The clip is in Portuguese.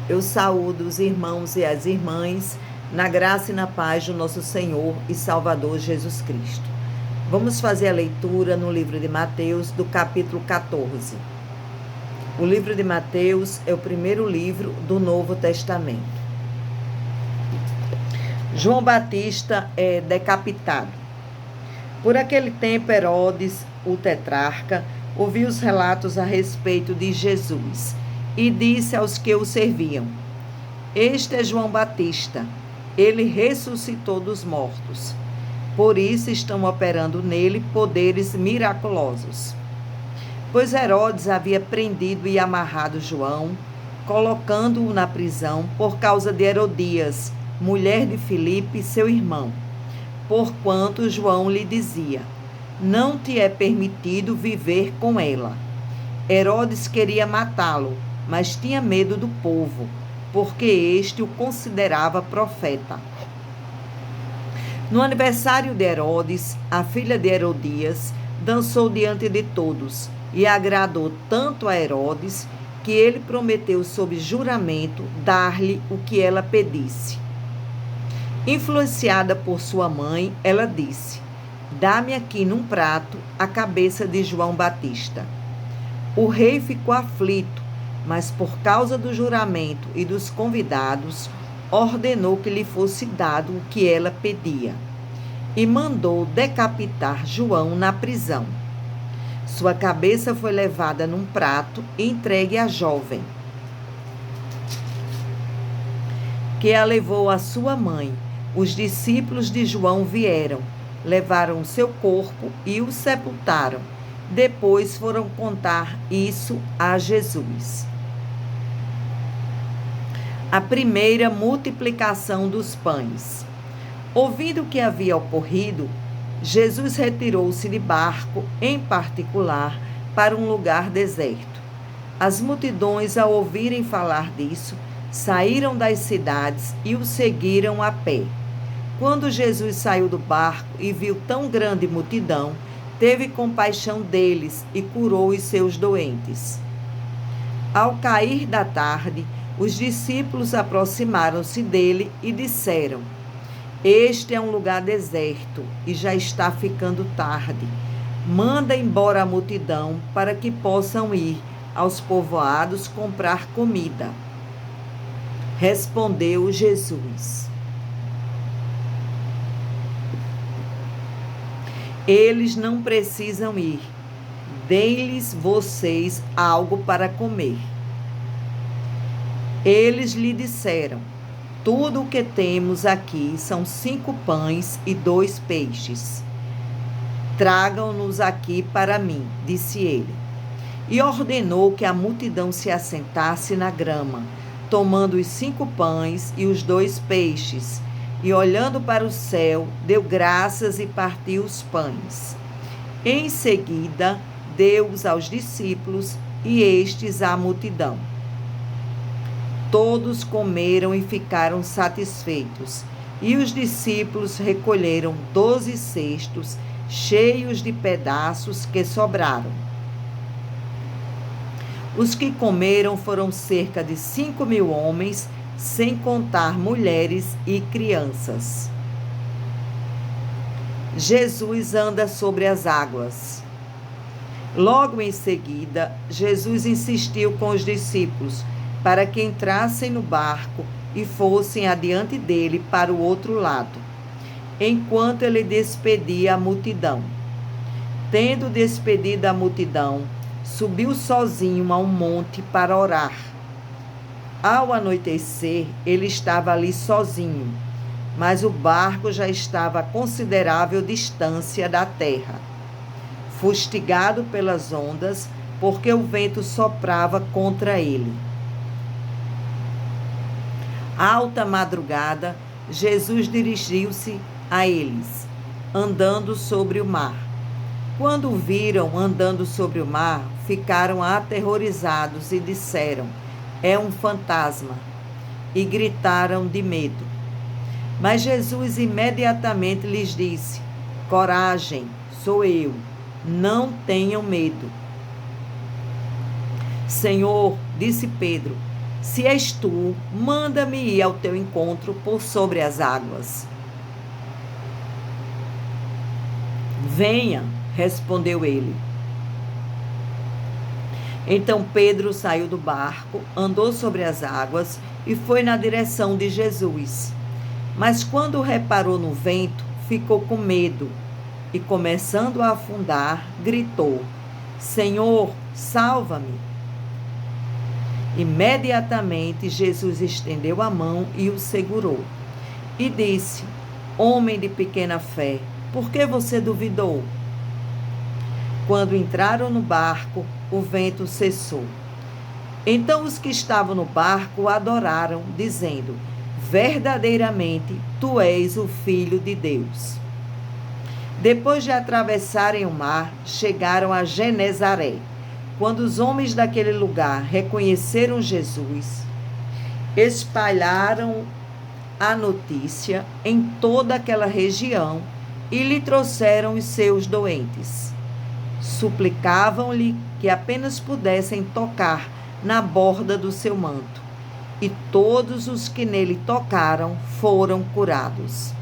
Eu saúdo os irmãos e as irmãs na graça e na paz do nosso Senhor e Salvador Jesus Cristo. Vamos fazer a leitura no livro de Mateus, do capítulo 14. O livro de Mateus é o primeiro livro do Novo Testamento. João Batista é decapitado. Por aquele tempo, Herodes, o tetrarca, ouviu os relatos a respeito de Jesus e disse aos que o serviam: Este é João Batista, ele ressuscitou dos mortos. Por isso estão operando nele poderes miraculosos. Pois Herodes havia prendido e amarrado João, colocando-o na prisão por causa de Herodias, mulher de Filipe, seu irmão, porquanto João lhe dizia: Não te é permitido viver com ela. Herodes queria matá-lo, mas tinha medo do povo, porque este o considerava profeta. No aniversário de Herodes, a filha de Herodias dançou diante de todos e agradou tanto a Herodes que ele prometeu sob juramento dar-lhe o que ela pedisse. Influenciada por sua mãe, ela disse: Dá-me aqui num prato a cabeça de João Batista. O rei ficou aflito, mas por causa do juramento e dos convidados, ordenou que lhe fosse dado o que ela pedia, e mandou decapitar João na prisão. Sua cabeça foi levada num prato e entregue à jovem, que a levou à sua mãe. Os discípulos de João vieram, levaram seu corpo e o sepultaram. Depois foram contar isso a Jesus. A primeira multiplicação dos pães. Ouvindo o que havia ocorrido, Jesus retirou-se de barco, em particular, para um lugar deserto. As multidões, ao ouvirem falar disso, saíram das cidades e o seguiram a pé. Quando Jesus saiu do barco e viu tão grande multidão, teve compaixão deles e curou os seus doentes. Ao cair da tarde, os discípulos aproximaram-se dele e disseram: Este é um lugar deserto e já está ficando tarde. Manda embora a multidão para que possam ir aos povoados comprar comida. Respondeu Jesus: Eles não precisam ir. Deem-lhes vocês algo para comer. Eles lhe disseram: Tudo o que temos aqui são 5 pães e 2 peixes. Tragam-nos aqui para mim, disse ele. E ordenou que a multidão se assentasse na grama, tomando os 5 pães e os 2 peixes, e olhando para o céu, deu graças e partiu os pães. Em seguida, deu-os aos discípulos e estes à multidão. Todos comeram e ficaram satisfeitos, e os discípulos recolheram 12 cestos cheios de pedaços que sobraram. Os que comeram foram cerca de 5.000 homens, sem contar mulheres e crianças. Jesus anda sobre as águas. Logo em seguida, Jesus insistiu com os discípulos para que entrassem no barco e fossem adiante dele para o outro lado, enquanto ele despedia a multidão. Tendo despedido a multidão, subiu sozinho a um monte para orar. Ao anoitecer, ele estava ali sozinho, mas o barco já estava a considerável distância da terra, fustigado pelas ondas, porque o vento soprava contra ele. À alta madrugada, Jesus dirigiu-se a eles, andando sobre o mar. Quando o viram andando sobre o mar, ficaram aterrorizados e disseram: É um fantasma, e gritaram de medo. Mas Jesus imediatamente lhes disse: Coragem, sou eu, não tenham medo. Senhor, disse Pedro, Se és tu, manda-me ir ao teu encontro por sobre as águas. Venha, respondeu ele. Então Pedro saiu do barco, andou sobre as águas e foi na direção de Jesus. Mas quando reparou no vento, ficou com medo e, começando a afundar, gritou: Senhor, salva-me! Imediatamente Jesus estendeu a mão e o segurou. E disse: Homem de pequena fé, por que você duvidou? Quando entraram no barco, o vento cessou. Então os que estavam no barco o adoraram, dizendo: Verdadeiramente, tu és o Filho de Deus. Depois de atravessarem o mar, chegaram a Genezaré. Quando os homens daquele lugar reconheceram Jesus, espalharam a notícia em toda aquela região e lhe trouxeram os seus doentes. Suplicavam-lhe que apenas pudessem tocar na borda do seu manto, e todos os que nele tocaram foram curados.